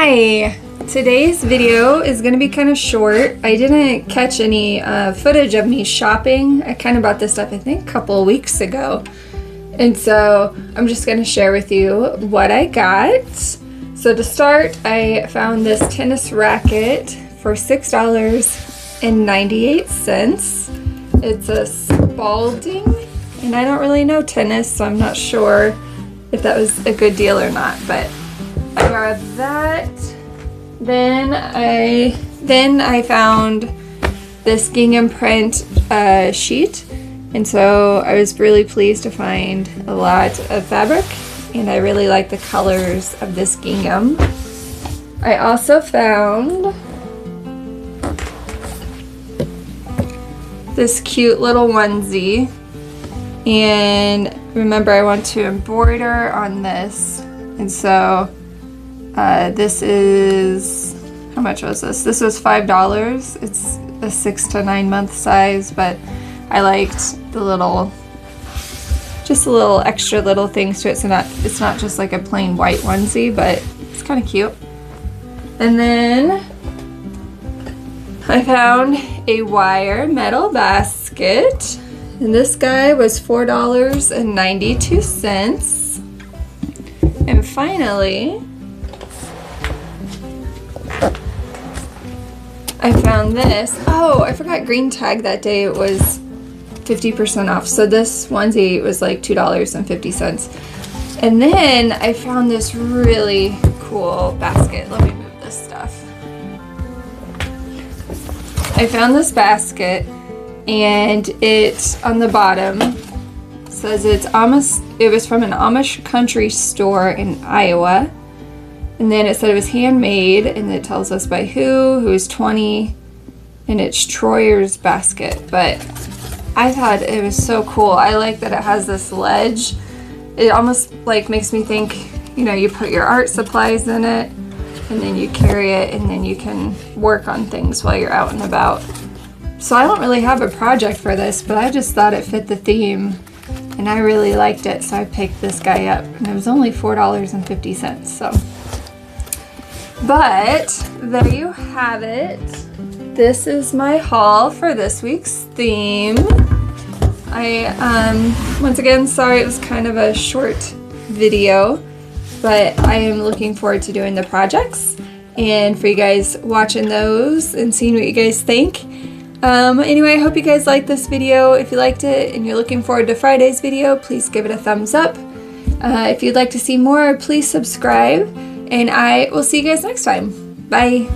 Hi! Today's video is going to be kind of short. I didn't catch any footage of me shopping. I kind of bought this stuff I think a couple of weeks ago. And so I'm just going to share with you what I got. So to start, I found this tennis racket for $6.98. It's a Spalding, and I don't really know tennis, so I'm not sure if that was a good deal or not, but I grabbed that. Then I found this gingham print sheet, and so I was really pleased to find a lot of fabric, and I really like the colors of this gingham. I also found this cute little onesie, and remember I want to embroider on this, and so this is, how much was this? This was $5. It's a 6 to 9 month size, but I liked the little, just a little extra little things to it, so it's not just like a plain white onesie, but it's kind of cute. And then I found a wire metal basket, and this guy was $4.92. And finally, I found this. Oh, I forgot green tag that day. It was 50% off. So this onesie was like $2.50. And then I found this really cool basket. Let me move this stuff. I found this basket, and it on the bottom says it was from an Amish country store in Iowa. And then it said it was handmade, and it tells us by who's 20, and it's Troyer's basket. But I thought it was so cool. I like that it has this ledge. It almost like makes me think, you know, you put your art supplies in it, and then you carry it, and then you can work on things while you're out and about. So I don't really have a project for this, but I just thought it fit the theme, and I really liked it, so I picked this guy up, and it was only $4.50. So. But there you have it. This is my haul for this week's theme. I once again, sorry it was kind of a short video, but I am looking forward to doing the projects and for you guys watching those and seeing what you guys think. Anyway, I hope you guys liked this video. If you liked it and you're looking forward to Friday's video, please give it a thumbs up. If you'd like to see more, please subscribe. And I will see you guys next time. Bye.